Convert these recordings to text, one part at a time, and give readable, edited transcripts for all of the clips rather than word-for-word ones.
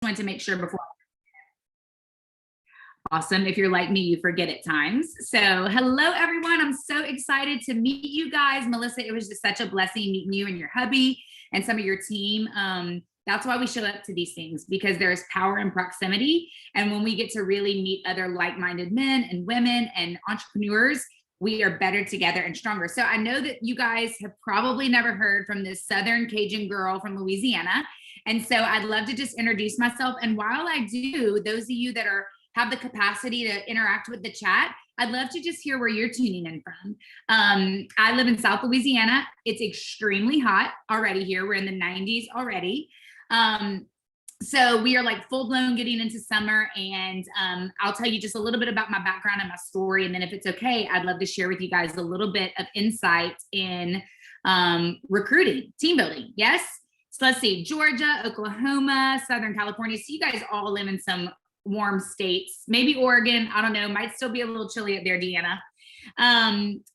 wanted to make sure before. Awesome. If you're like me, you forget at times. So hello, everyone. I'm so excited to meet you guys. Melissa, it was just such a blessing meeting you and your hubby and some of your team. That's why we show up to these things, because there's power in proximity. And when we get to really meet other like-minded men and women and entrepreneurs, we are better together and stronger. So I know that you guys have probably never heard from this Southern Cajun girl from Louisiana. And so I'd love to just introduce myself. And while I do, those of you that have the capacity to interact with the chat, I'd love to just hear where you're tuning in from. I live in South Louisiana. It's extremely hot already here. We're in the 90s already. So we are like full blown getting into summer, and I'll tell you just a little bit about my background and my story. And then if it's okay, I'd love to share with you guys a little bit of insight in recruiting, team building. Yes. So let's see, Georgia, Oklahoma, Southern California. So you guys all live in some warm states, maybe Oregon, I don't know, might still be a little chilly up there, Deanna.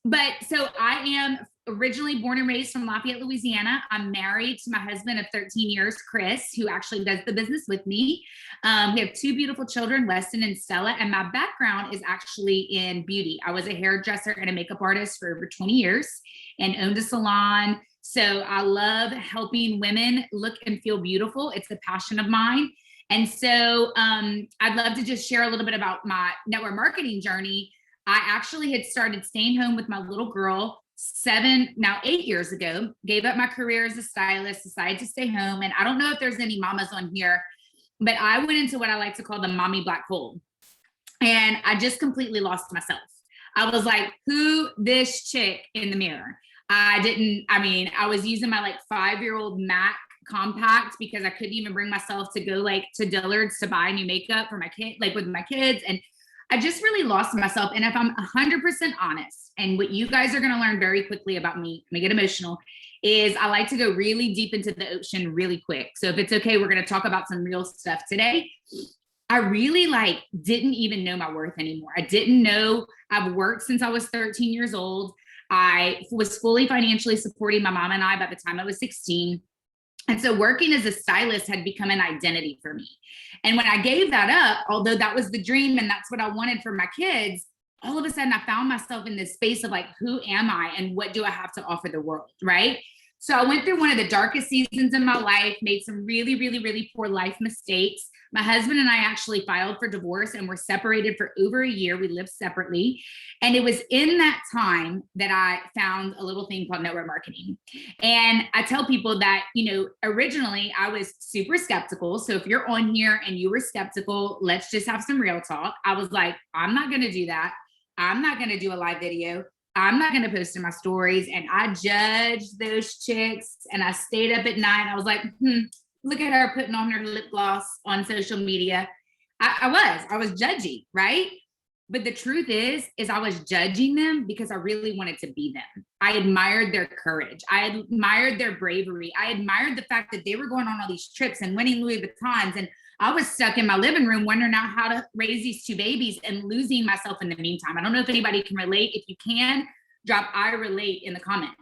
But so I am originally born and raised from Lafayette, Louisiana. I'm married to my husband of 13 years, Chris, who actually does the business with me. We have two beautiful children, Weston and Stella, and my background is actually in beauty. I was a hairdresser and a makeup artist for over 20 years and owned a salon. So I love helping women look and feel beautiful. It's a passion of mine. And so I'd love to just share a little bit about my network marketing journey. I actually had started staying home with my little girl 8 years ago, gave up my career as a stylist, decided to stay home. And I don't know if there's any mamas on here, but I went into what I like to call the mommy black hole. And I just completely lost myself. I was like, who this chick in the mirror? I was using my like 5-year-old Mac compact because I couldn't even bring myself to go like to Dillard's to buy new makeup for my kid, like with my kids. And I just really lost myself. And if I'm 100% honest, and what you guys are going to learn very quickly about me, I'm gonna get emotional, is I like to go really deep into the ocean really quick. So if it's okay, we're going to talk about some real stuff today. I really didn't even know my worth anymore. I didn't know. I've worked since I was 13 years old. I was fully financially supporting my mom and I by the time I was 16. And so working as a stylist had become an identity for me. And when I gave that up, although that was the dream and that's what I wanted for my kids, all of a sudden I found myself in this space of like, who am I and what do I have to offer the world, right? So I went through one of the darkest seasons in my life, made some really, really, really poor life mistakes. My husband and I actually filed for divorce and were separated for over a year. We lived separately. And it was in that time that I found a little thing called network marketing. And I tell people that, originally I was super skeptical. So if you're on here and you were skeptical, let's just have some real talk. I was like, I'm not going to do that. I'm not going to do a live video. I'm not going to post in my stories. And I judged those chicks and I stayed up at night. I was like, look at her putting on her lip gloss on social media. I was judgy, right? But the truth is I was judging them because I really wanted to be them. I admired their courage. I admired their bravery. I admired the fact that they were going on all these trips and winning Louis Vuittons. And I was stuck in my living room wondering out how to raise these two babies and losing myself in the meantime. I don't know if anybody can relate. If you can, drop I relate in the comments.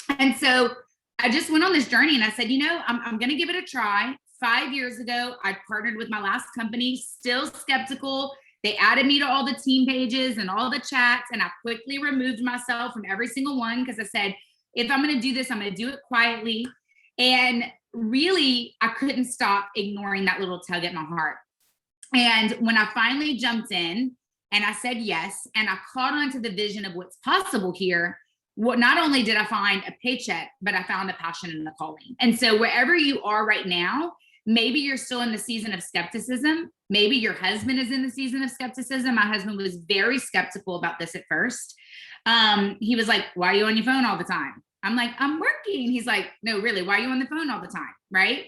And so I just went on this journey and I said, I'm going to give it a try. 5 years ago, I partnered with my last company, still skeptical. They added me to all the team pages and all the chats, and I quickly removed myself from every single one because I said, if I'm going to do this, I'm going to do it quietly. And really, I couldn't stop ignoring that little tug at my heart. And when I finally jumped in and I said yes, and I caught on to the vision of what's possible here, not only did I find a paycheck, but I found a passion and a calling. And so wherever you are right now, maybe you're still in the season of skepticism. Maybe your husband is in the season of skepticism. My husband was very skeptical about this at first. He was like, why are you on your phone all the time? I'm like, I'm working. He's like, no, really, why are you on the phone all the time? Right?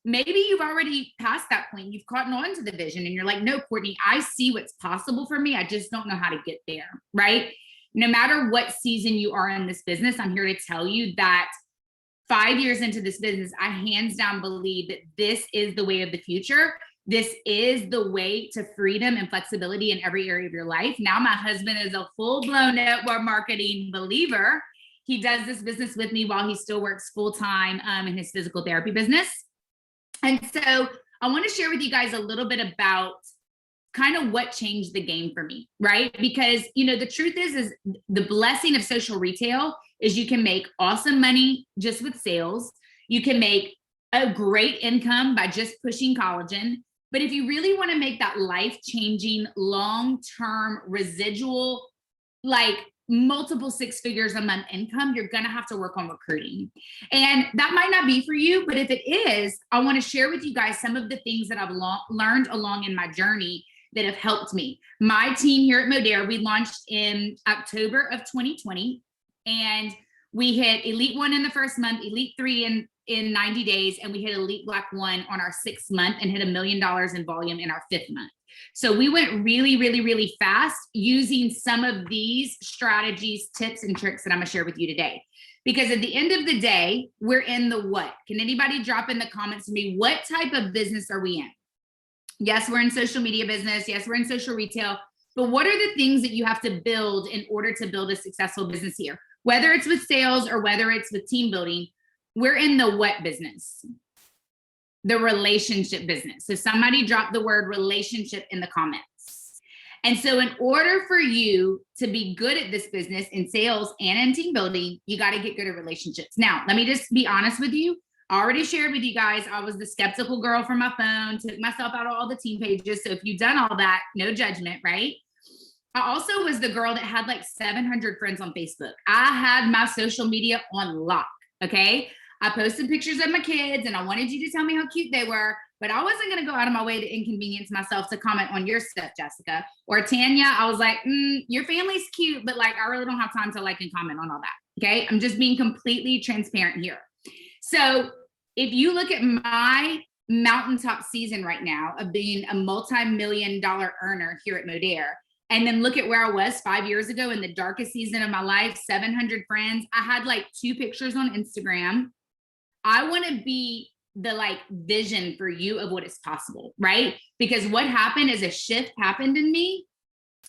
Maybe you've already passed that point. You've caught on to the vision and you're like, no, Courtney, I see what's possible for me. I just don't know how to get there. Right? No matter what season you are in this business, I'm here to tell you that 5 years into this business, I hands down believe that this is the way of the future. This is the way to freedom and flexibility in every area of your life. Now my husband is a full-blown network marketing believer. He does this business with me while he still works full-time in his physical therapy business. And so I want to share with you guys a little bit about kind of what changed the game for me, right? Because, the truth is the blessing of social retail is you can make awesome money just with sales. You can make a great income by just pushing collagen. But if you really want to make that life-changing, long-term, residual, like multiple six figures a month income, you're going to have to work on recruiting. And that might not be for you, but if it is, I want to share with you guys some of the things that I've learned along in my journey that have helped me. My team here at Modere, we launched in October of 2020, and we hit Elite 1 in the first month, Elite 3 in 90 days, and we hit Elite Black 1 on our 6th month and hit $1 million in volume in our 5th month. So we went really, really, really fast using some of these strategies, tips, and tricks that I'm gonna share with you today. Because at the end of the day, we're in the what? Can anybody drop in the comments to me, what type of business are we in? Yes, we're in social media business. Yes, we're in social retail. But what are the things that you have to build in order to build a successful business here? Whether it's with sales or whether it's with team building, we're in the what business? The relationship business. So somebody dropped the word relationship in the comments. And so in order for you to be good at this business in sales and in team building, you got to get good at relationships. Now, let me just be honest with you. I already shared with you guys, I was the skeptical girl from my phone, took myself out of all the team pages. So if you've done all that, no judgment, right? I also was the girl that had like 700 friends on Facebook. I had my social media on lock, okay? I posted pictures of my kids and I wanted you to tell me how cute they were, but I wasn't going to go out of my way to inconvenience myself to comment on your stuff, Jessica. Or Tanya, I was like, your family's cute, but like, I really don't have time to like and comment on all that, okay? I'm just being completely transparent here. So if you look at my mountaintop season right now of being a multi-million-dollar earner here at Modere, and then look at where I was 5 years ago in the darkest season of my life, 700 friends. I had like 2 pictures on Instagram. I want to be the like vision for you of what is possible, right? Because what happened is a shift happened in me.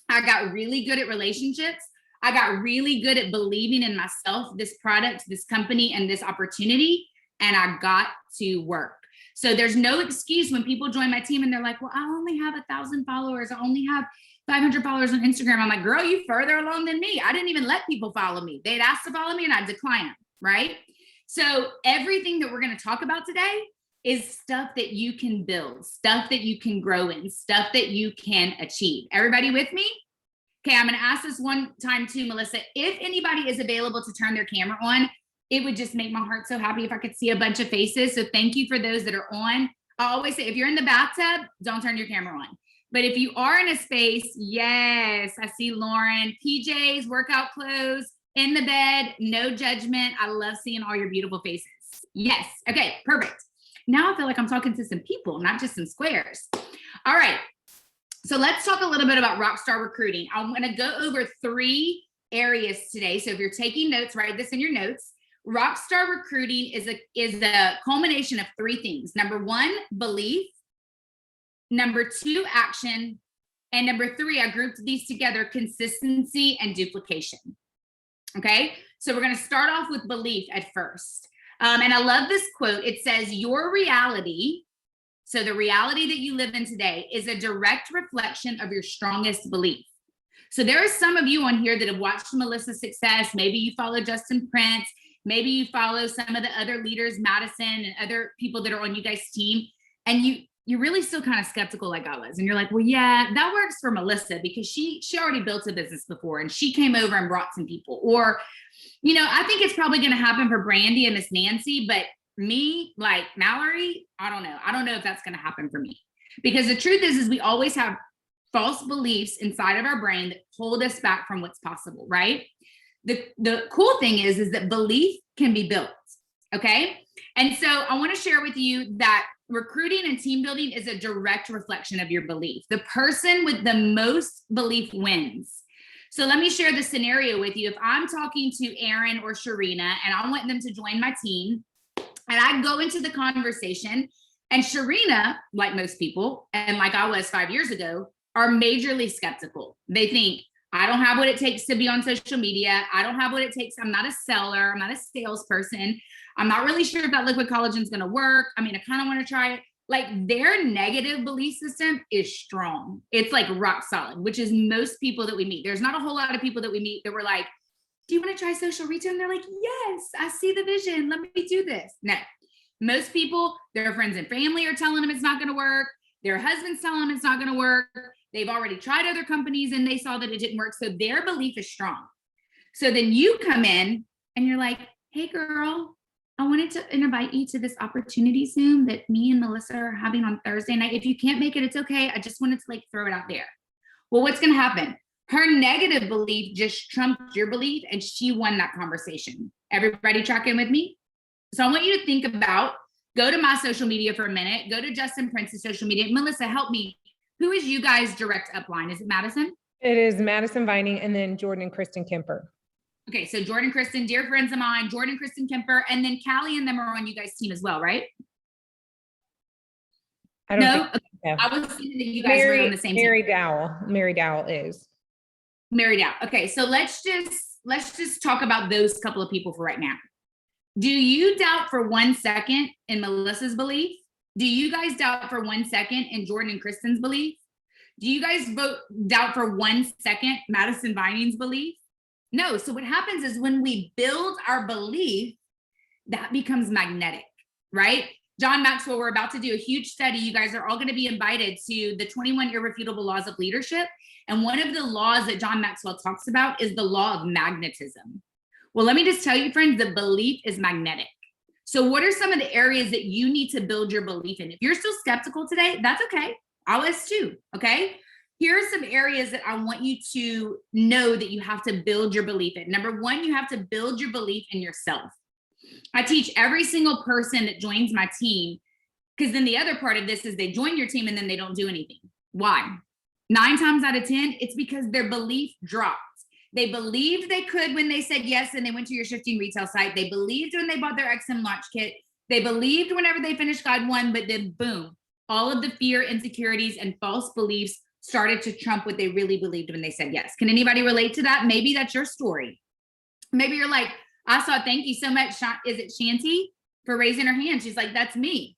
I got really good at relationships. I got really good at believing in myself, this product, this company, and this opportunity. And I got to work. So there's no excuse when people join my team and they're like, well, I only have 1,000 followers. I only have 500 followers on Instagram. I'm like, girl, you further along than me. I didn't even let people follow me. They'd ask to follow me and I'd decline them, right? So everything that we're going to talk about today is stuff that you can build, stuff that you can grow in, stuff that you can achieve. Everybody with me? Okay, I'm going to ask this one time too, Melissa. If anybody is available to turn their camera on, it would just make my heart so happy if I could see a bunch of faces. So thank you for those that are on. I always say, if you're in the bathtub, don't turn your camera on. But if you are in a space, yes, I see Lauren, PJs, workout clothes, in the bed, no judgment. I love seeing all your beautiful faces. Yes. Okay, perfect. Now I feel like I'm talking to some people, not just some squares. All right. So let's talk a little bit about rockstar recruiting. I'm going to go over 3 areas today. So if you're taking notes, write this in your notes. Rockstar recruiting is a culmination of 3 things. Number 1, belief. Number 2, action. And number 3, I grouped these together, consistency and duplication. Okay, so we're going to start off with belief at first. And I love this quote. It says, your reality, so the reality that you live in today, is a direct reflection of your strongest belief. So there are some of you on here that have watched Melissa's success. Maybe you follow Justin Prince. Maybe you follow some of the other leaders, Madison and other people that are on you guys' team. And you're really still kind of skeptical like I was. And you're like, well, yeah, that works for Melissa because she already built a business before and she came over and brought some people. Or, I think it's probably going to happen for Brandy and Miss Nancy, but me, like Mallory, I don't know. I don't know if that's going to happen for me. Because the truth is we always have false beliefs inside of our brain that hold us back from what's possible, right? The cool thing is that belief can be built, okay? And so I want to share with you that recruiting and team building is a direct reflection of your belief. The person with the most belief wins. So let me share the scenario with you. If I'm talking to Aaron or Sharina and I want them to join my team, and I go into the conversation, and Sharina, like most people, and like I was 5 years ago, are majorly skeptical. They think, I don't have what it takes to be on social media. I don't have what it takes. I'm not a seller. I'm not a salesperson. I'm not really sure if that liquid collagen is going to work. I mean, I kind of want to try it, Like their negative belief system is strong. It's like rock solid, which is most people that we meet. There's not a whole lot of people that we meet that we're like, do you want to try social retail? And they're like, yes, I see the vision. Let me do this. No, most people, their friends and family are telling them it's not going to work. Their husband's telling them it's not going to work. They've already tried other companies and they saw that it didn't work. So their belief is strong. So then you come in and you're like, hey girl, I wanted to invite you to this opportunity Zoom that me and Melissa are having on Thursday night. If you can't make it, it's okay. I just wanted to like throw it out there. Well, what's going to happen? Her negative belief just trumped your belief and she won that conversation. Everybody tracking with me? So I want you to think about, go to my social media for a minute, go to Justin Prince's social media. Melissa, help me. Who is you guys' direct upline? Is it Madison? It is Madison Vining and then Jordan and Kristen Kemper. Okay, so Jordan, Kristen, dear friends of mine, Jordan, Kristen, Kemper, and then Callie and them are on you guys' team as well, right? I don't think so. I was thinking that you guys were on the same Mary team. Mary Dowell is. Mary Dowell. Okay, so let's just talk about those couple of people for right now. Do you doubt for 1 second in Melissa's belief? Do you guys doubt for 1 second in Jordan and Kristen's belief? Do you guys doubt for 1 second Madison Vining's belief? No. So what happens is when we build our belief, that becomes magnetic, right? John Maxwell, we're about to do a huge study. You guys are all going to be invited to the 21 irrefutable laws of leadership. And one of the laws that John Maxwell talks about is the law of magnetism. Well, let me just tell you, friends, the belief is magnetic. So what are some of the areas that you need to build your belief in? If you're still skeptical today, that's okay. I'll list too, okay? Here are some areas that I want you to know that you have to build your belief in. Number one, you have to build your belief in yourself. I teach every single person that joins my team, because then the other part of this is they join your team and then they don't do anything. Why? 9 times out of 10, it's because their belief dropped. They believed they could when they said yes and they went to your shifting retail site. They believed when they bought their XM launch kit. They believed whenever they finished guide 1, but then boom, all of the fear, insecurities, and false beliefs started to trump what they really believed when they said yes. Can anybody relate to that? Maybe that's your story. Maybe you're like, I saw, thank you so much. Is it Shanti for raising her hand? She's like, that's me.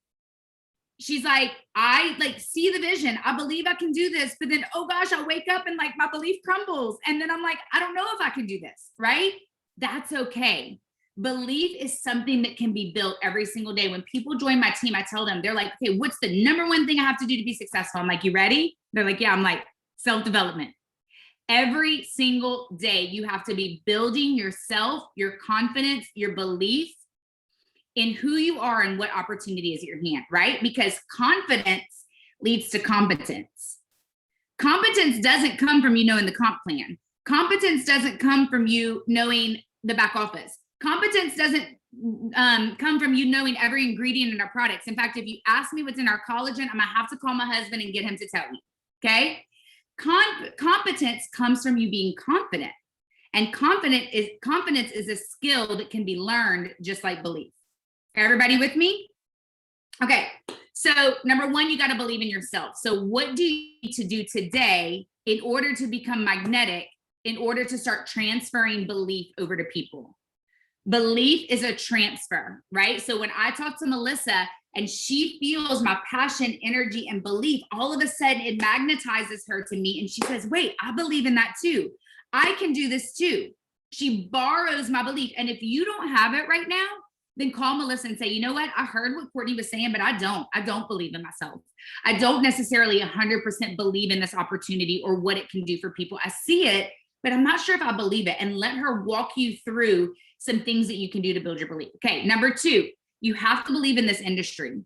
She's like, I like see the vision. I believe I can do this, but then, oh gosh, I wake up and like my belief crumbles. And then I'm like, I don't know if I can do this, right? That's okay. Belief is something that can be built every single day. When people join my team, I tell them, they're like, okay, what's the number one thing I have to do to be successful? I'm like, you ready? They're like, yeah. I'm like, self-development. Every single day, you have to be building yourself, your confidence, your belief in who you are and what opportunity is at your hand, right? Because confidence leads to competence. Competence doesn't come from you knowing the comp plan. Competence doesn't come from you knowing the back office. Competence doesn't come from you knowing every ingredient in our products. In fact, if you ask me what's in our collagen, I'm gonna have to call my husband and get him to tell you, okay? Competence comes from you being confident. And confidence is a skill that can be learned just like belief. Everybody with me? Okay, so number one, you got to believe in yourself. So what do you need to do today in order to become magnetic, in order to start transferring belief over to people? Belief is a transfer, right? So when I talk to Melissa and she feels my passion, energy, and belief, all of a sudden it magnetizes her to me. And she says, wait, I believe in that too. I can do this too. She borrows my belief. And if you don't have it right now, then call Melissa and say, you know what? I heard what Courtney was saying, but I don't believe in myself. I don't necessarily 100% believe in this opportunity or what it can do for people. I see it, but I'm not sure if I believe it. And let her walk you through some things that you can do to build your belief. Okay, number two, you have to believe in this industry.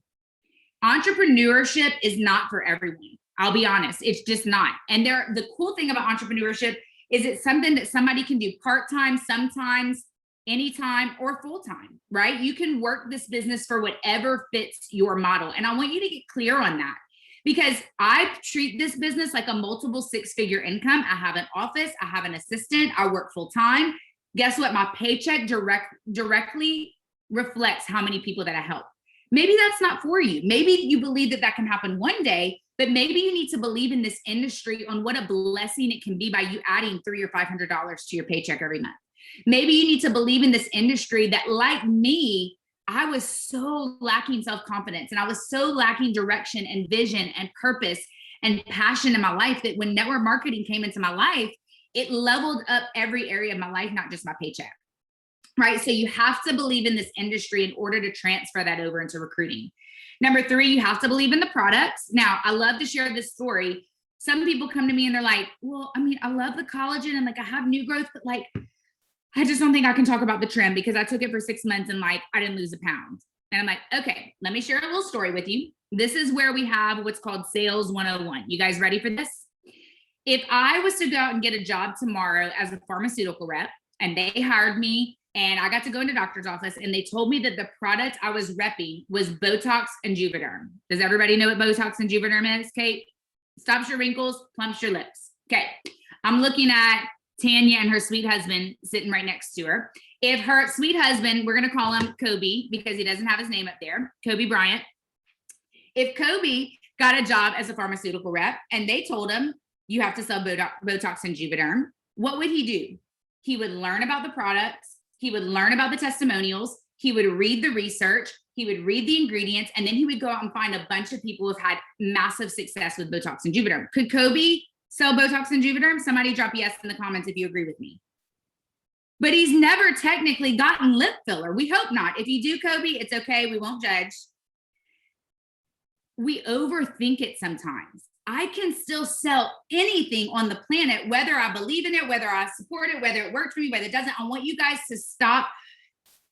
Entrepreneurship is not for everyone. I'll be honest, it's just not. And the cool thing about entrepreneurship is it's something that somebody can do part-time, sometimes, anytime, or full-time, right? You can work this business for whatever fits your model. And I want you to get clear on that, because I treat this business like a multiple 6-figure income. I have an office, I have an assistant, I work full-time. Guess what? My paycheck directly reflects how many people that I help. Maybe that's not for you. Maybe you believe that that can happen one day, but maybe you need to believe in this industry on what a blessing it can be by you adding $300 or $500 to your paycheck every month. Maybe you need to believe in this industry that, like me, I was so lacking self-confidence and I was so lacking direction and vision and purpose and passion in my life that when network marketing came into my life, it leveled up every area of my life, not just my paycheck. Right. So you have to believe in this industry in order to transfer that over into recruiting. Number 3, you have to believe in the products. Now, I love to share this story. Some people come to me and they're like, well, I mean, I love the collagen and like I have new growth, but like, I just don't think I can talk about the trim because I took it for 6 months and like, I didn't lose a pound. And I'm like, okay, let me share a little story with you. This is where we have what's called Sales 101. You guys ready for this? If I was to go out and get a job tomorrow as a pharmaceutical rep and they hired me and I got to go into doctor's office and they told me that the product I was repping was Botox and Juvederm. Does everybody know what Botox and Juvederm is, Kate? Stops your wrinkles, plumps your lips. Okay. I'm looking at Tanya and her sweet husband sitting right next to her. If her sweet husband, we're going to call him Kobe because he doesn't have his name up there, Kobe Bryant. If Kobe got a job as a pharmaceutical rep and they told him, you have to sell Botox and Juvederm, what would he do? He would learn about the products. He would learn about the testimonials. He would read the research. He would read the ingredients. And then he would go out and find a bunch of people who've had massive success with Botox and Juvederm. Could Kobe sell Botox and Juvederm? Somebody drop yes in the comments if you agree with me. But he's never technically gotten lip filler. We hope not. If you do, Kobe, it's okay. We won't judge. We overthink it sometimes. I can still sell anything on the planet, whether I believe in it, whether I support it, whether it works for me, whether it doesn't. I want you guys to stop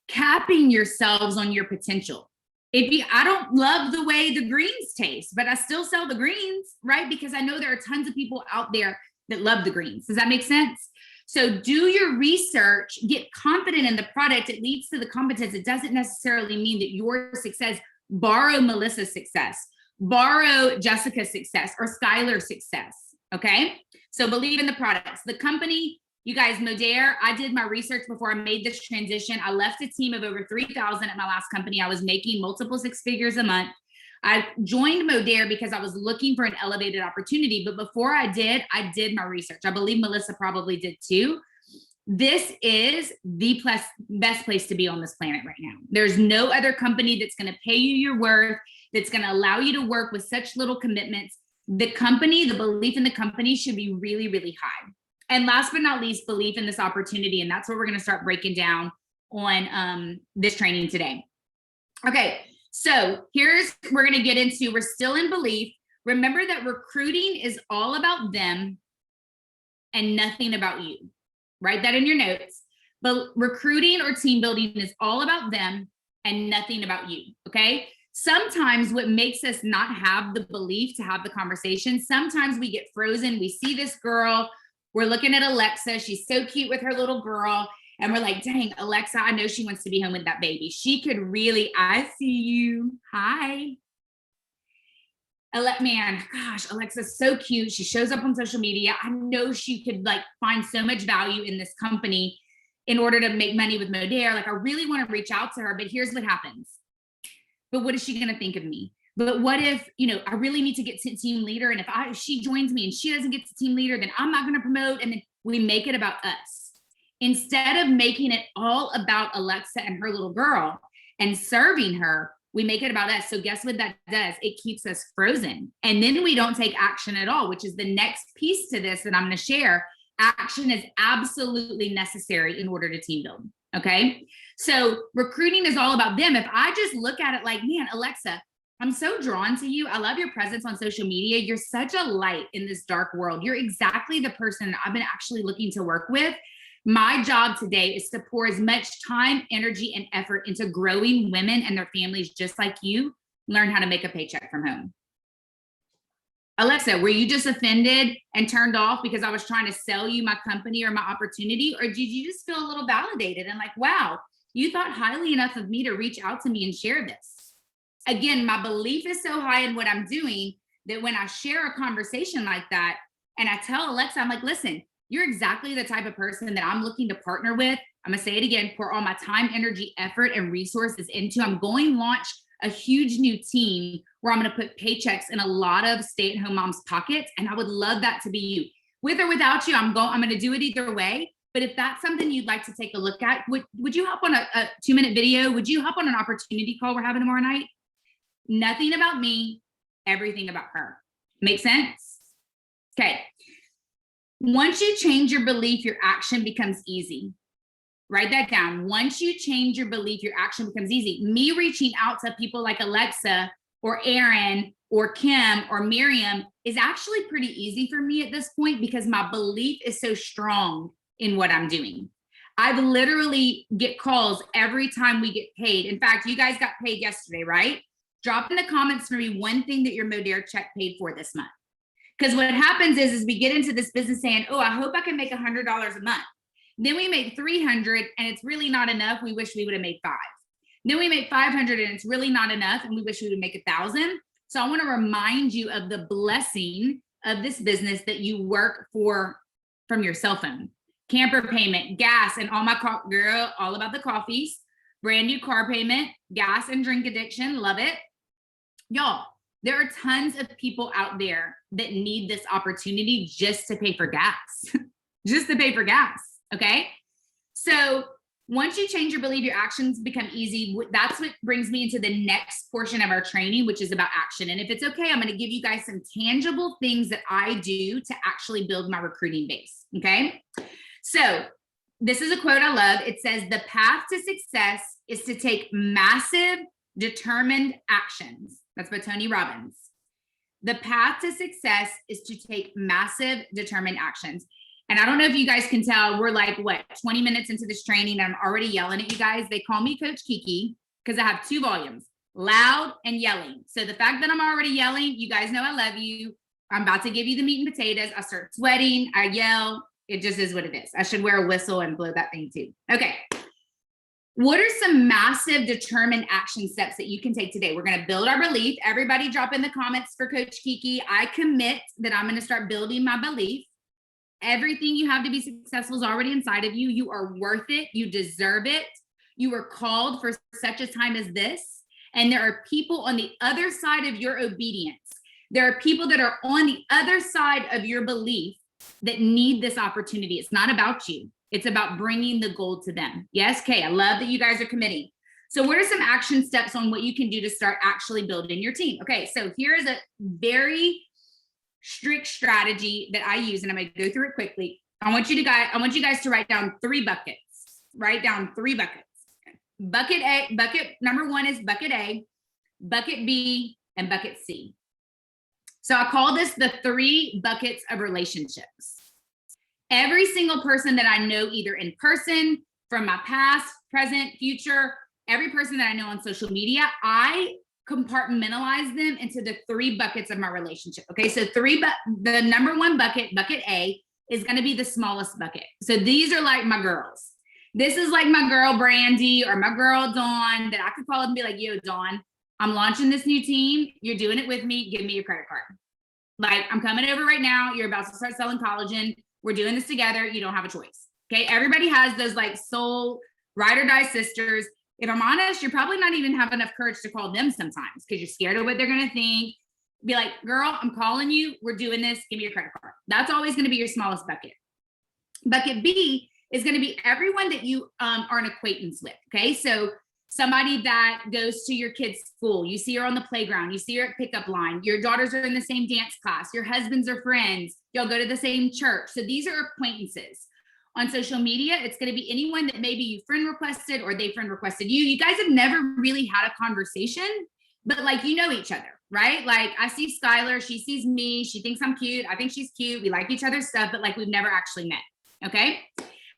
capping yourselves on your potential. I don't love the way the greens taste, but I still sell the greens, right? Because I know there are tons of people out there that love the greens. Does that make sense? So do your research, get confident in the product. It leads to the competence. It doesn't necessarily mean that your success, borrow Melissa's success, borrow Jessica's success or Skylar's success. Okay. So believe in the products. The company, you guys, Modere, I did my research before I made this transition. I left a team of over 3,000 at my last company. I was making multiple 6 figures a month. I joined Modere because I was looking for an elevated opportunity. But before I did my research. I believe Melissa probably did too. This is the best place to be on this planet right now. There's no other company that's going to pay you your worth, that's going to allow you to work with such little commitments. The company, the belief in the company should be really, really high. And last but not least, belief in this opportunity. And that's what we're going to start breaking down on this training today. Okay, so we're going to get into, we're still in belief. Remember that recruiting is all about them and nothing about you. Write that in your notes. But recruiting or team building is all about them and nothing about you, okay? Sometimes what makes us not have the belief to have the conversation, sometimes we get frozen. We see this girl, we're looking at Alexa. She's so cute with her little girl. And we're like, dang, Alexa, I know she wants to be home with that baby. She could really, I see you. Hi. Man, gosh, Alexa's so cute. She shows up on social media. I know she could like find so much value in this company in order to make money with Modere. Like I really want to reach out to her, but here's what happens. But what is she going to think of me? But what if, I really need to get to team leader. And if she joins me and she doesn't get to team leader, then I'm not going to promote. And then we make it about us. Instead of making it all about Alexa and her little girl and serving her, we make it about us. So guess what that does? It keeps us frozen. And then we don't take action at all, which is the next piece to this that I'm going to share. Action is absolutely necessary in order to team build. Okay. So recruiting is all about them. If I just look at it like, man, Alexa, I'm so drawn to you. I love your presence on social media. You're such a light in this dark world. You're exactly the person I've been actually looking to work with. My job today is to pour as much time, energy, and effort into growing women and their families just like you learn how to make a paycheck from home. Alexa, were you just offended and turned off because I was trying to sell you my company or my opportunity? Or did you just feel a little validated and like, wow, you thought highly enough of me to reach out to me and share this? Again, my belief is so high in what I'm doing that when I share a conversation like that and I tell Alexa, I'm like, listen, you're exactly the type of person that I'm looking to partner with. I'm gonna say it again, pour all my time, energy, effort, and resources into. I'm going to launch a huge new team where I'm gonna put paychecks in a lot of stay-at-home moms' pockets. And I would love that to be you. With or without you, I'm gonna do it either way. But if that's something you'd like to take a look at, would you hop on a 2-minute video? Would you hop on an opportunity call we're having tomorrow night? Nothing about me, everything about her. Make sense? Okay. Once you change your belief, your action becomes easy. Write that down. Once you change your belief, your action becomes easy. Me reaching out to people like Alexa or Aaron or Kim or Miriam is actually pretty easy for me at this point because my belief is so strong in what I'm doing. I've literally get calls every time we get paid. In fact, you guys got paid yesterday, right? Drop in the comments for me one thing that your Modere check paid for this month. Because what happens is we get into this business saying, oh, I hope I can make $100 a month. Then we make 300 and it's really not enough. We wish we would have made 5. Then we make 500 and it's really not enough and we wish we would make 1,000. So I want to remind you of the blessing of this business that you work for from your cell phone. Camper payment, gas, and all my girl, all about the coffees, brand new car payment, gas and drink addiction. Love it. Y'all, there are tons of people out there that need this opportunity just to pay for gas, just to pay for gas. Okay. So once you change your belief, your actions become easy. That's what brings me into the next portion of our training, which is about action. And if it's okay, I'm going to give you guys some tangible things that I do to actually build my recruiting base. Okay. So this is a quote I love. It says, the path to success is to take massive, determined actions. That's by Tony Robbins. The path to success is to take massive, determined actions. And I don't know if you guys can tell, we're like, 20 minutes into this training, and I'm already yelling at you guys. They call me Coach Kiki because I have 2 volumes, loud and yelling. So the fact that I'm already yelling, you guys know I love you. I'm about to give you the meat and potatoes. I start sweating, I yell. It just is what it is. I should wear a whistle and blow that thing too. Okay. What are some massive determined action steps that you can take today? We're going to build our belief. Everybody drop in the comments for Coach Kiki. I commit that I'm going to start building my belief. Everything you have to be successful is already inside of you. You are worth it. You deserve it. You were called for such a time as this. And there are people on the other side of your obedience. There are people that are on the other side of your belief that need this opportunity. It's not about you. It's about bringing the gold to them. Yes, Kay, I love that you guys are committing. So what are some action steps on what you can do to start actually building your team? Okay, so here is a very strict strategy that I use, and I'm going to go through it quickly. I want you guys to write down 3 buckets. Write down 3 buckets. Bucket number 1 is bucket A, bucket B, and bucket C. So I call this the 3 buckets of relationships. Every single person that I know, either in person, from my past, present, future, every person that I know on social media, I compartmentalize them into the 3 buckets of my relationship. Okay, so the number 1 bucket, bucket A, is going to be the smallest bucket. So these are like my girls. This is like my girl Brandy or my girl Dawn that I could call and be like, yo, Dawn, I'm launching this new team. You're doing it with me. Give me your credit card. Like, I'm coming over right now. You're about to start selling collagen. We're doing this together. You don't have a choice. Okay. Everybody has those like soul ride or die sisters. If I'm honest, you're probably not even have enough courage to call them sometimes because you're scared of what they're going to think. Be like, girl, I'm calling you. We're doing this. Give me your credit card. That's always going to be your smallest bucket. Bucket B is going to be everyone that you are an acquaintance with. Okay. So somebody that goes to your kid's school, you see her on the playground, you see her at pickup line, your daughters are in the same dance class, your husbands are friends, y'all go to the same church. So these are acquaintances. On social media, it's going to be anyone that maybe you friend requested or they friend requested you. You guys have never really had a conversation, but like, you know each other, right? Like I see Skylar, she sees me, she thinks I'm cute, I think she's cute, we like each other's stuff, but like we've never actually met. Okay.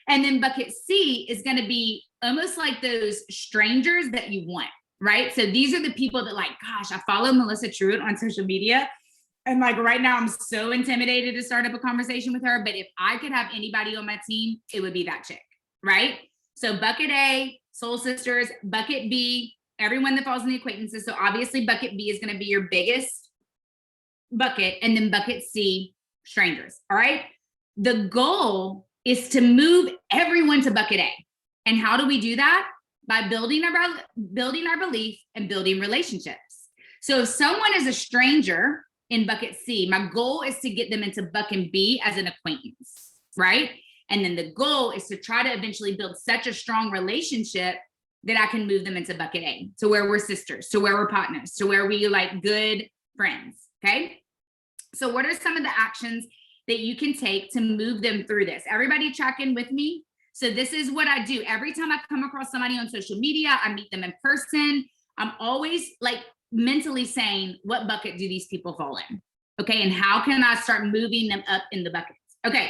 And then bucket C is going to be almost like those strangers that you want, right? So these are the people that like, gosh, I follow Melissa Truitt on social media. And like right now, I'm so intimidated to start up a conversation with her. But if I could have anybody on my team, it would be that chick, right? So bucket A, soul sisters, bucket B, everyone that falls in the acquaintances. So obviously bucket B is going to be your biggest bucket. And then bucket C, strangers. All right. The goal is to move everyone to bucket A. And how do we do that? By building our belief and building relationships. So if someone is a stranger in bucket C, my goal is to get them into bucket B as an acquaintance, right? And then the goal is to try to eventually build such a strong relationship that I can move them into bucket A, to where we're sisters, to where we're partners, to where we like good friends. Okay. So what are some of the actions that you can take to move them through this? Everybody check in with me. So this is what I do. Every time I come across somebody on social media, I meet them in person. I'm always like mentally saying, what bucket do these people fall in? Okay. And how can I start moving them up in the buckets? Okay.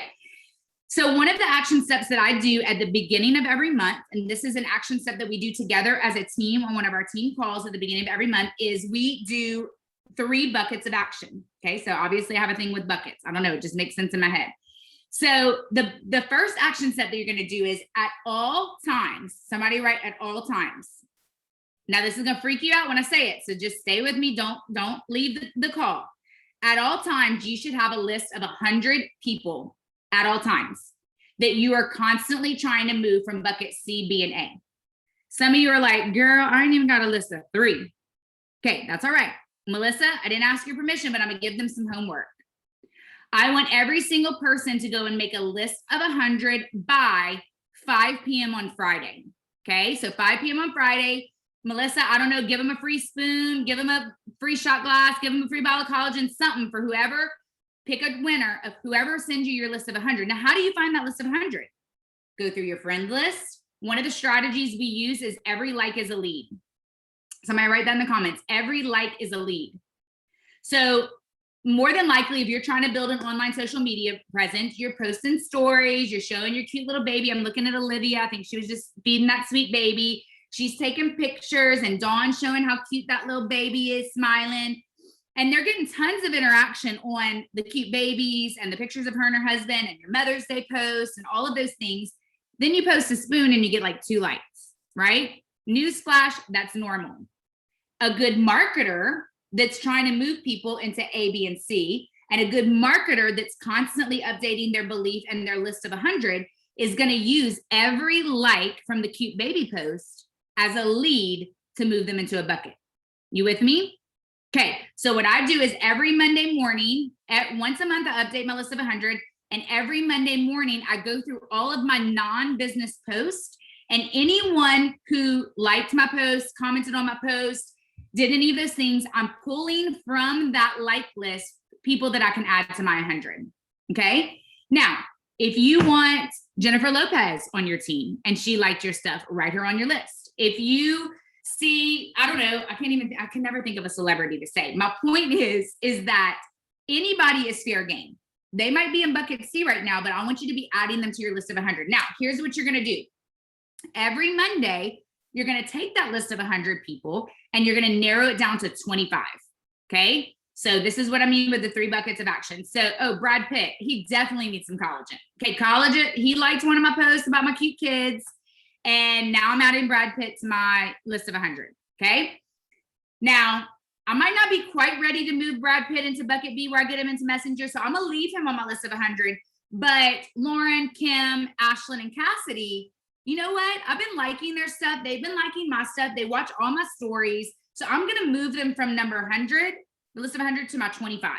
So one of the action steps that I do at the beginning of every month, and this is an action step that we do together as a team on one of our team calls at the beginning of every month, is we do 3 buckets of action. Okay. So obviously I have a thing with buckets. I don't know. It just makes sense in my head. So the first action step that you're going to do is at all times, somebody write at all times. Now this is going to freak you out when I say it. So just stay with me. Don't leave the call. At all times, you should have a list of 100 people at all times that you are constantly trying to move from bucket C, B, and A. Some of you are like, girl, I ain't even got a list of 3. Okay, that's all right. Melissa, I didn't ask your permission, but I'm gonna give them some homework. I want every single person to go and make a list of 100 by 5 p.m. on Friday. Okay, so 5 p.m. on Friday. Melissa, I don't know, give them a free spoon, give them a free shot glass, give them a free bottle of collagen, something for whoever. Pick a winner of whoever sends you your list of 100. Now, how do you find that list of 100? Go through your friend list. One of the strategies we use is every like is a lead. Somebody write that in the comments. Every like is a lead. So more than likely, if you're trying to build an online social media presence, you're posting stories, you're showing your cute little baby. I'm looking at Olivia. I think she was just feeding that sweet baby. She's taking pictures, and Dawn's showing how cute that little baby is, smiling. And they're getting tons of interaction on the cute babies and the pictures of her and her husband and your Mother's Day posts and all of those things. Then you post a spoon and you get like 2 likes, right? Newsflash, that's normal. A good marketer that's trying to move people into A, B, and C, and a good marketer that's constantly updating their belief and their list of 100 is going to use every like from the cute baby post as a lead to move them into a bucket. You with me? Okay, so what I do is every Monday morning, once a month, I update my list of 100. And every Monday morning, I go through all of my non-business posts, and anyone who liked my post, commented on my post, did any of those things, I'm pulling from that like list people that I can add to my 100. Okay, now, if you want Jennifer Lopez on your team and she liked your stuff, write her on your list. If you see, I don't know, I can never think of a celebrity to say. My point is that anybody is fair game. They might be in bucket C right now, but I want you to be adding them to your list of 100. Now, here's what you're going to do. Every Monday, you're going to take that list of 100 people and you're going to narrow it down to 25. Okay. So this is what I mean with the 3 buckets of action. So, Brad Pitt, he definitely needs some collagen. Okay. Collagen. He liked one of my posts about my cute kids. And now I'm adding Brad Pitt to my list of 100. Okay. Now, I might not be quite ready to move Brad Pitt into bucket B where I get him into Messenger. So I'm going to leave him on my list of 100. But Lauren, Kim, Ashlyn, and Cassidy, you know what? I've been liking their stuff. They've been liking my stuff. They watch all my stories. So I'm going to move them from number 100, the list of 100, to my 25.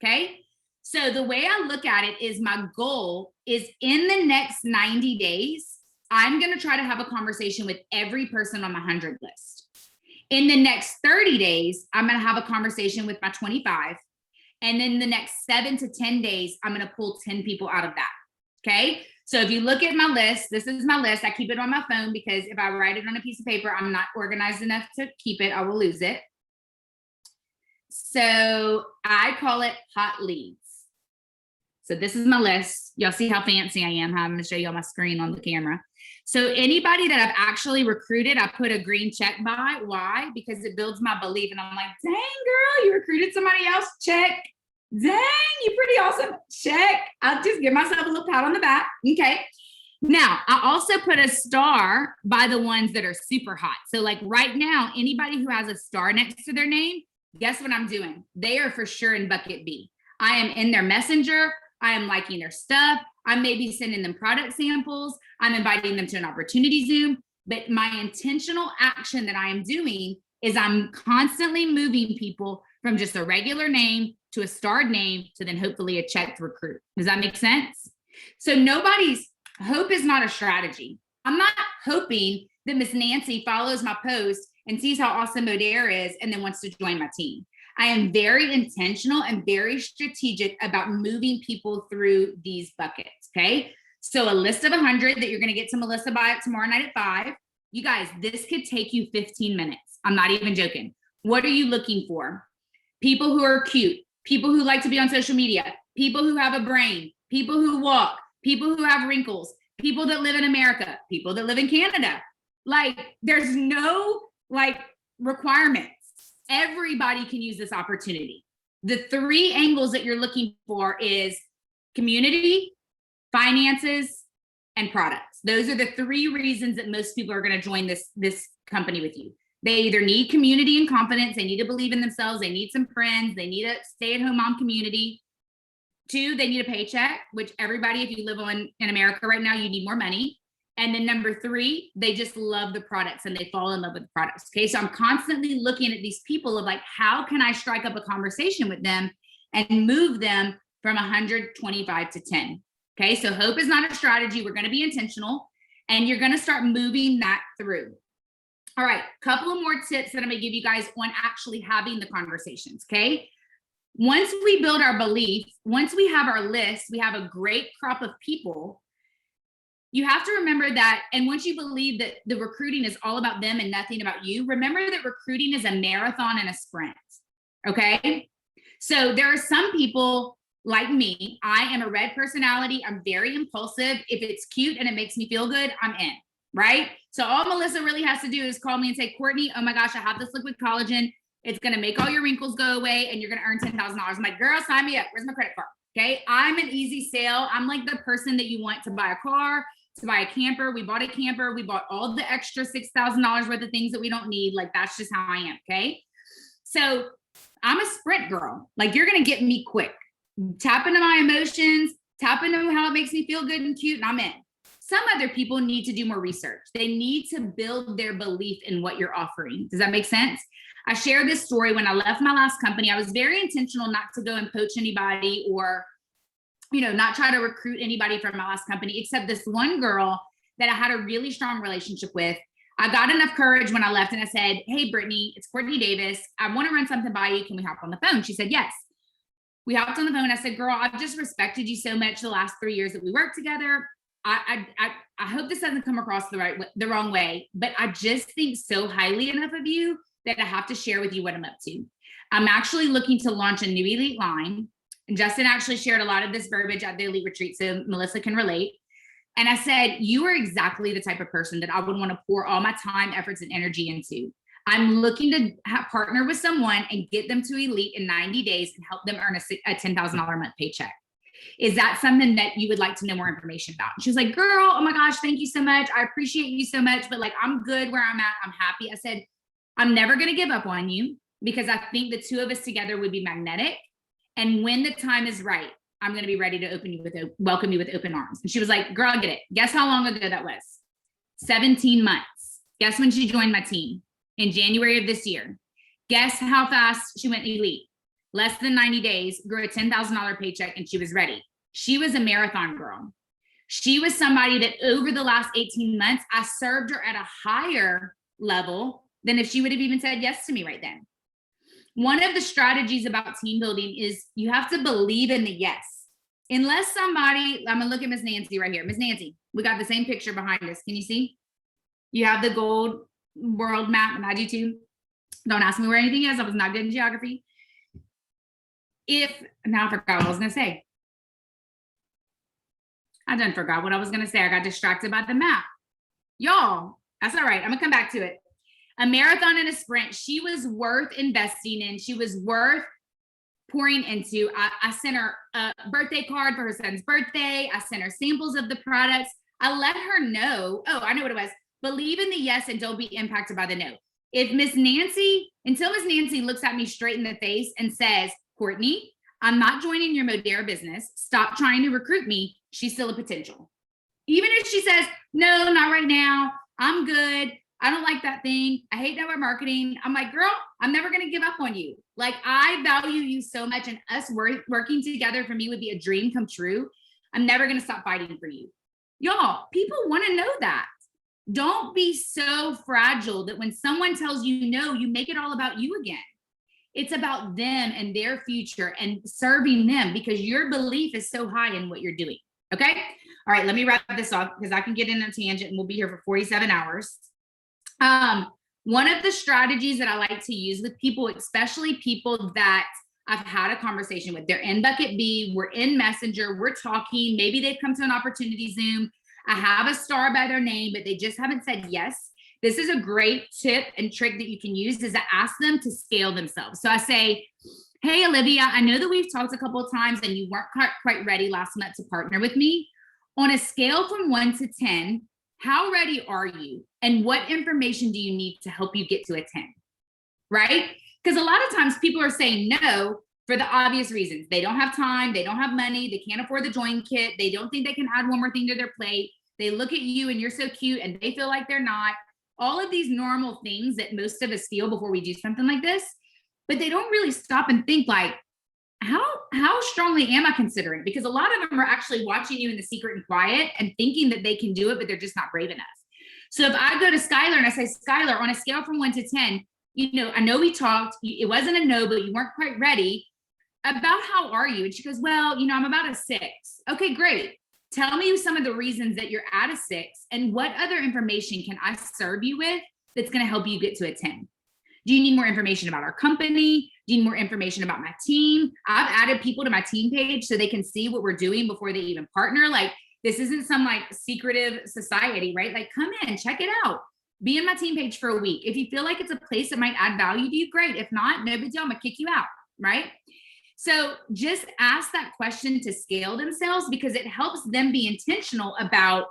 Okay. So the way I look at it is my goal is in the next 90 days, I'm going to try to have a conversation with every person on my 100 list. In the next 30 days, I'm going to have a conversation with my 25. And then the next 7 to 10 days, I'm going to pull 10 people out of that. Okay. So if you look at my list, this is my list. I keep it on my phone because if I write it on a piece of paper, I'm not organized enough to keep it. I will lose it. So I call it hot leads. So this is my list. Y'all see how fancy I am. I'm going to show you on my screen on the camera. So anybody that I've actually recruited, I put a green check by. Why? Because it builds my belief. And I'm like, dang, girl, you recruited somebody else? Check. Dang, you're pretty awesome. Check. I'll just give myself a little pat on the back. Okay. Now, I also put a star by the ones that are super hot. So like right now, anybody who has a star next to their name, guess what I'm doing? They are for sure in bucket B. I am in their messenger. I am liking their stuff. I may be sending them product samples. I'm inviting them to an opportunity Zoom. But my intentional action that I am doing is I'm constantly moving people from just a regular name to a starred name to then hopefully a checked recruit. Does that make sense? So hope is not a strategy. I'm not hoping that Miss Nancy follows my post and sees how awesome Modere is and then wants to join my team. I am very intentional and very strategic about moving people through these buckets, okay? So a list of 100 that you're gonna get to Melissa by tomorrow night at 5. You guys, this could take you 15 minutes. I'm not even joking. What are you looking for? People who are cute, people who like to be on social media, people who have a brain, people who walk, people who have wrinkles, people that live in America, people that live in Canada. Like, there's no requirements. Everybody can use this opportunity. The 3 angles that you're looking for is community, finances, and products. Those are the 3 reasons that most people are going to join this company with you. They either need community and confidence, they need to believe in themselves, they need some friends, they need a stay-at-home mom community. 2, they need a paycheck, which everybody, if you live in America right now, you need more money. And then number 3, they just love the products and they fall in love with the products. Okay. So I'm constantly looking at these people of how can I strike up a conversation with them and move them from 125 to 10. Okay. So hope is not a strategy. We're going to be intentional and you're going to start moving that through. All right. Couple of more tips that I'm going to give you guys on actually having the conversations. Okay. Once we build our belief, once we have our list, we have a great crop of people. You have to remember that, and once you believe that the recruiting is all about them and nothing about you, remember that recruiting is a marathon and a sprint, okay? So there are some people like me. I am a red personality. I'm very impulsive. If it's cute and it makes me feel good, I'm in, right? So all Melissa really has to do is call me and say, Courtney, oh my gosh, I have this liquid collagen. It's going to make all your wrinkles go away and you're going to earn $10,000. I'm like, girl, sign me up. Where's my credit card? Okay. I'm an easy sale. I'm like the person that you want to buy a car, to buy a camper. We bought a camper. We bought all the extra $6,000 worth of things that we don't need. Like, that's just how I am. Okay. So I'm a sprint girl. Like, you're going to get me quick. Tap into my emotions, tap into how it makes me feel good and cute, and I'm in. Some other people need to do more research. They need to build their belief in what you're offering. Does that make sense? I shared this story when I left my last company. I was very intentional not to go and poach anybody or, not try to recruit anybody from my last company, except this one girl that I had a really strong relationship with. I got enough courage when I left and I said, hey, Brittany, it's Courtney Davis. I want to run something by you. Can we hop on the phone? She said, yes. We hopped on the phone. I said, girl, I've just respected you so much the last 3 years that we worked together. I hope this doesn't come across the wrong way, but I just think so highly enough of you that I have to share with you what I'm up to. I'm actually looking to launch a new elite line. And Justin actually shared a lot of this verbiage at the elite retreat, so Melissa can relate. And I said, you are exactly the type of person that I would want to pour all my time, efforts, and energy into. I'm looking to partner with someone and get them to elite in 90 days and help them earn a $10,000 a month paycheck. Is that something that you would like to know more information about? And she was like, girl, oh my gosh, thank you so much. I appreciate you so much, but I'm good where I'm at. I'm happy. I said, I'm never going to give up on you because I think the two of us together would be magnetic. And when the time is right, I'm going to be ready to welcome you with open arms. And she was like, girl, I get it. Guess how long ago that was? 17 months. Guess when she joined my team? In January of this year. Guess how fast she went elite? Less than 90 days, grew a $10,000 paycheck, and she was ready. She was a marathon girl. She was somebody that over the last 18 months, I served her at a higher level than if she would have even said yes to me right then. One of the strategies about team building is you have to believe in the yes. Unless somebody, I'm gonna look at Miss Nancy right here. Miss Nancy, we got the same picture behind us. Can you see? You have the gold world map, and I do too. Don't ask me where anything is. I was not good in geography. Now I forgot what I was gonna say. I done forgot what I was gonna say. I got distracted by the map. Y'all, that's all right. I'm gonna come back to it. A marathon and a sprint. She was worth investing in. She was worth pouring into. I sent her a birthday card for her son's birthday. I sent her samples of the products. I let her know. Oh, I know what it was. Believe in the yes and don't be impacted by the no. Until Miss Nancy looks at me straight in the face and says, Courtney, I'm not joining your Modere business. Stop trying to recruit me. She's still a potential. Even if she says, no, not right now. I'm good. I don't like that thing. I hate network marketing. I'm like, girl, I'm never going to give up on you. I value you so much, and us working together for me would be a dream come true. I'm never going to stop fighting for you. Y'all, people want to know that. Don't be so fragile that when someone tells you no, you make it all about you again. It's about them and their future and serving them because your belief is so high in what you're doing. Okay. All right. Let me wrap this off because I can get in a tangent and we'll be here for 47 hours. One of the strategies that I like to use with people, especially people that I've had a conversation with, they're in bucket B, we're in Messenger, we're talking, maybe they've come to an opportunity Zoom. I have a star by their name, but they just haven't said yes. This is a great tip and trick that you can use is to ask them to scale themselves. So I say, hey, Olivia, I know that we've talked a couple of times and you weren't quite ready last month to partner with me. On a scale from 1 to 10, how ready are you? And what information do you need to help you get to a 10? Right? Because a lot of times people are saying no for the obvious reasons. They don't have time. They don't have money. They can't afford the join kit. They don't think they can add one more thing to their plate. They look at you and you're so cute and they feel like they're not. All of these normal things that most of us feel before we do something like this, but they don't really stop and think like, how strongly am I considering? Because a lot of them are actually watching you in the secret and quiet and thinking that they can do it, but they're just not brave enough. So if I go to Skylar and I say, Skylar, on a scale from 1 to 10, I know we talked, it wasn't a no, but you weren't quite ready. About how are you? And she goes, well, I'm about a 6. Okay, great. Tell me some of the reasons that you're at a 6 and what other information can I serve you with that's going to help you get to a 10? Do you need more information about our company? Do you need more information about my team? I've added people to my team page so they can see what we're doing before they even partner. Like this isn't some like secretive society, right? Like come in, check it out. Be in my team page for a week. If you feel like it's a place that might add value to you, great. If not, no big deal. I'm gonna kick you out, right? So just ask that question to scale themselves because it helps them be intentional about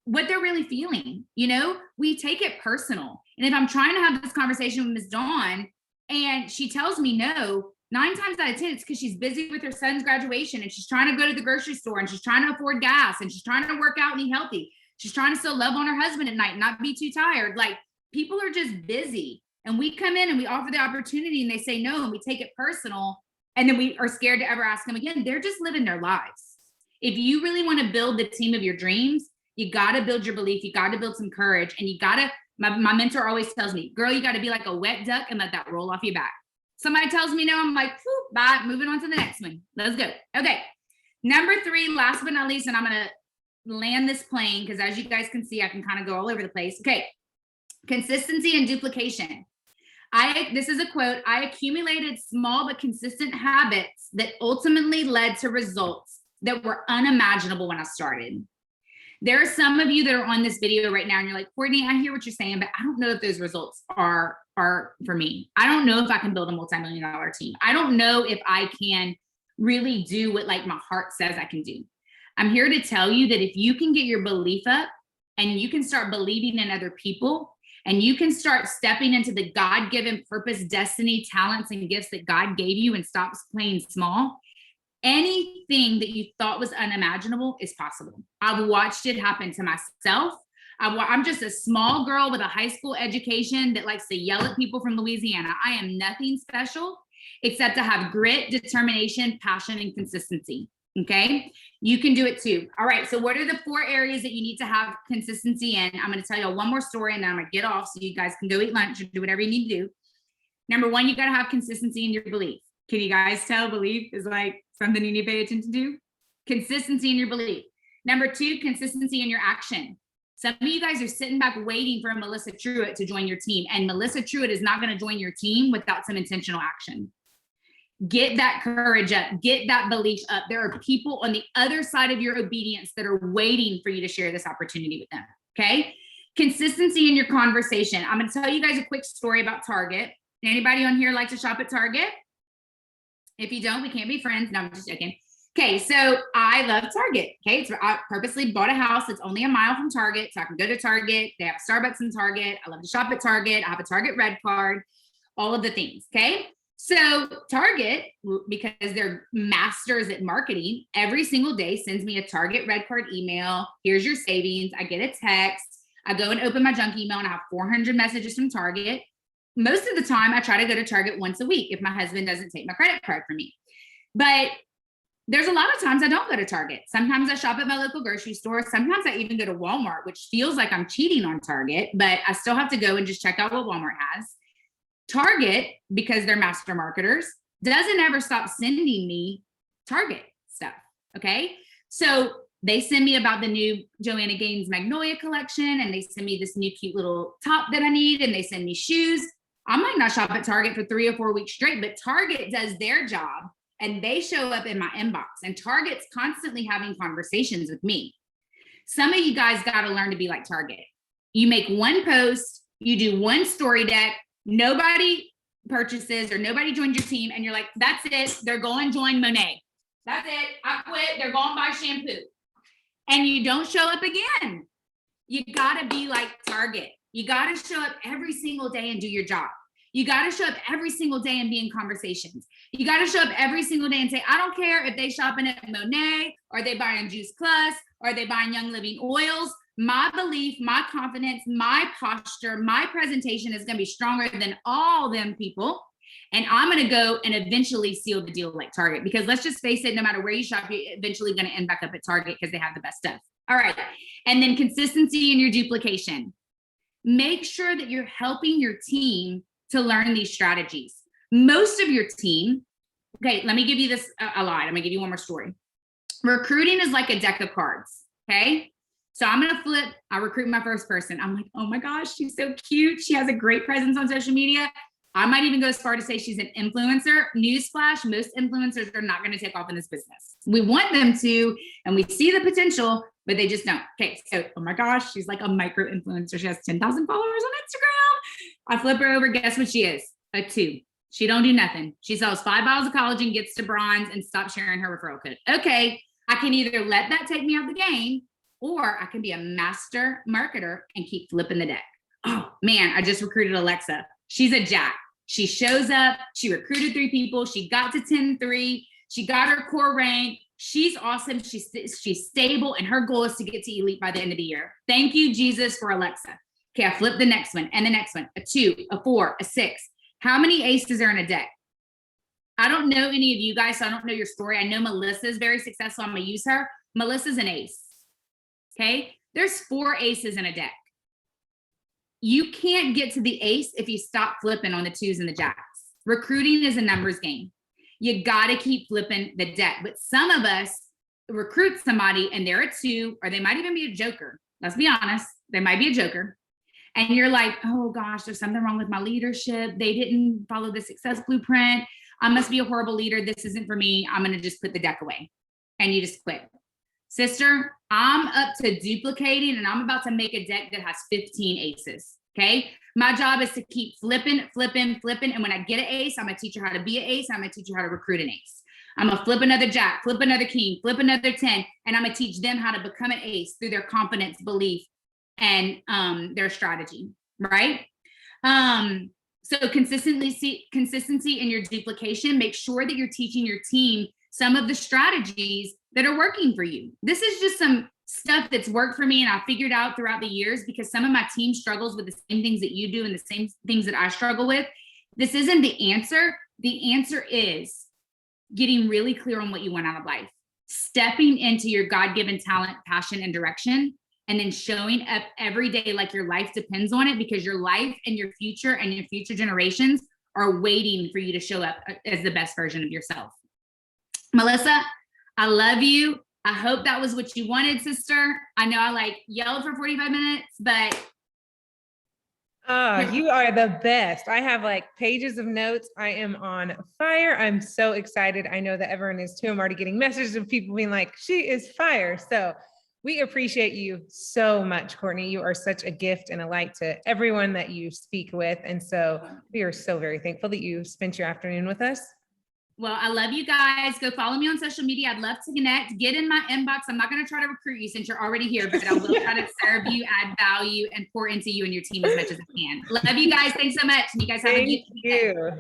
what they're really feeling. We take it personal. And if I'm trying to have this conversation with Ms. Dawn and she tells me no, 9 times out of 10, it's because she's busy with her son's graduation and she's trying to go to the grocery store and she's trying to afford gas and she's trying to work out and eat healthy. She's trying to still love on her husband at night and not be too tired. Like people are just busy and we come in and we offer the opportunity and they say no and we take it personal and then we are scared to ever ask them again. They're just living their lives. If you really want to build the team of your dreams, you got to build your belief. You got to build some courage and you got to, my mentor always tells me, girl, you got to be like a wet duck and let that roll off your back. Somebody tells me no, I'm like, bye, moving on to the next one. Let's go. Okay. Number 3, last but not least, and I'm going to land this plane because as you guys can see, I can kind of go all over the place. Okay. Consistency and duplication. This is a quote. I accumulated small but consistent habits that ultimately led to results that were unimaginable when I started. There are some of you that are on this video right now and you're like, Courtney, I hear what you're saying, but I don't know if those results are for me. I don't know if I can build a multi-million-dollar team. I don't know if I can really do what like my heart says I can do. I'm here to tell you that if you can get your belief up and you can start believing in other people and you can start stepping into the God-given purpose, destiny, talents, and gifts that God gave you and stop playing small, anything that you thought was unimaginable is possible. I've watched it happen to myself. I'm just a small girl with a high school education that likes to yell at people from Louisiana. I am nothing special except to have grit, determination, passion, and consistency. Okay. You can do it too. All right. So what are the 4 areas that you need to have consistency in? I'm going to tell you one more story and then I'm going to get off so you guys can go eat lunch or do whatever you need to do. Number 1, you got to have consistency in your belief. Can you guys tell belief is like something you need to pay attention to? Consistency in your belief. Number 2, consistency in your action. Some of you guys are sitting back waiting for Melissa Truitt to join your team, and Melissa Truitt is not going to join your team without some intentional action. Get that courage up, get that belief up. There are people on the other side of your obedience that are waiting for you to share this opportunity with them. Okay. Consistency in your conversation. I'm going to tell you guys a quick story about Target. Anybody on here like to shop at Target? If you don't, we can't be friends. No, I'm just joking. Okay, so I love Target. Okay, so I purposely bought a house that's only a mile from Target, so I can go to Target. They have Starbucks in Target. I love to shop at Target. I have a Target Red card, all of the things. Okay, so Target, because they're masters at marketing, every single day sends me a Target Red card email. Here's your savings. I get a text. I go and open my junk email and I have 400 messages from Target. Most of the time, I try to go to Target once a week if my husband doesn't take my credit card from me. But There's a lot of times I don't go to Target. Sometimes I shop at my local grocery store. Sometimes I even go to Walmart, which feels like I'm cheating on Target, but I still have to go and just check out what Walmart has. Target, because they're master marketers, doesn't ever stop sending me Target stuff. Okay. So they send me about the new Joanna Gaines Magnolia collection, and they send me this new cute little top that I need, and they send me shoes. I might not shop at Target for 3 or 4 weeks straight, but Target does their job and they show up in my inbox, and Target's constantly having conversations with me. Some of you guys got to learn to be like Target. You make one post, you do one story deck, nobody purchases or nobody joins your team, and you're like, that's it. They're going join Monet. That's it. I quit. They're going buy shampoo. And you don't show up again. You got to be like Target. You got to show up every single day and do your job. You got to show up every single day and be in conversations. You got to show up every single day and say, I don't care if they shopping at Monet or they buying Juice Plus or they buying Young Living oils. My belief, my confidence, my posture, my presentation is going to be stronger than all them people. And I'm going to go and eventually seal the deal like Target, because let's just face it, no matter where you shop, you're eventually going to end back up at Target because they have the best stuff. All right. And then consistency in your duplication. Make sure that you're helping your team to learn these strategies. Most of your team, okay, let me give you this a lie. I'm gonna give you one more story. Recruiting is like a deck of cards, okay? So I'm gonna flip, I recruit my first person. I'm like, oh my gosh, she's so cute. She has a great presence on social media. I might even go as far to say she's an influencer. Newsflash, most influencers are not gonna take off in this business. We want them to, and we see the potential, but they just don't. Okay, so, oh my gosh, she's like a micro influencer. She has 10,000 followers on Instagram. I flip her over, guess what she is? A 2. She don't do nothing. She sells 5 bottles of collagen, gets to bronze, and stops sharing her referral code. Okay, I can either let that take me out of the game, or I can be a master marketer and keep flipping the deck. Oh man, I just recruited Alexa. She's a jack. She shows up, she recruited 3 people, she got to 10-3, she got her core rank. She's awesome, she's stable, and her goal is to get to elite by the end of the year. Thank you, Jesus, for Alexa. Okay, I flip the next one and the next one, a 2, a 4, a 6. How many aces are in a deck? I don't know any of you guys, so I don't know your story. I know Melissa's very successful. I'm gonna use her. Melissa's an ace, okay? There's 4 aces in a deck. You can't get to the ace if you stop flipping on the 2s and the jacks. Recruiting is a numbers game. You gotta keep flipping the deck. But some of us recruit somebody and they're a 2, or they might even be a joker. Let's be honest, they might be a joker. And you're like, oh gosh, there's something wrong with my leadership. They didn't follow the success blueprint. I must be a horrible leader. This isn't for me. I'm gonna just put the deck away. And you just quit. Sister, I'm up to duplicating, and I'm about to make a deck that has 15 aces, okay? My job is to keep flipping. And when I get an ace, I'm gonna teach you how to be an ace. I'm gonna teach you how to recruit an ace. I'm gonna flip another jack, flip another king, flip another 10, and I'm gonna teach them how to become an ace through their confidence, belief, and their strategy, right? So consistency in your duplication. Make sure that you're teaching your team some of the strategies that are working for you. This is just some stuff that's worked for me and I figured out throughout the years, because some of my team struggles with the same things that you do and the same things that I struggle with. This isn't the answer. The answer is getting really clear on what you want out of life, stepping into your God-given talent, passion, and direction, and then showing up every day like your life depends on it, because your life and your future generations are waiting for you to show up as the best version of yourself. Melissa, I love you. I hope that was what you wanted, sister. I know I yelled for 45 minutes, but. Oh, you are the best. I have pages of notes. I am on fire. I'm so excited. I know that everyone is too. I'm already getting messages of people being like, she is fire. So we appreciate you so much, Courtney. You are such a gift and a light to everyone that you speak with. And so we are so very thankful that you spent your afternoon with us. Well, I love you guys. Go follow me on social media. I'd love to connect. Get in my inbox. I'm not going to try to recruit you since you're already here, but I will try to serve you, add value, and pour into you and your team as much as I can. Love you guys. Thanks so much. And you guys have a good weekend.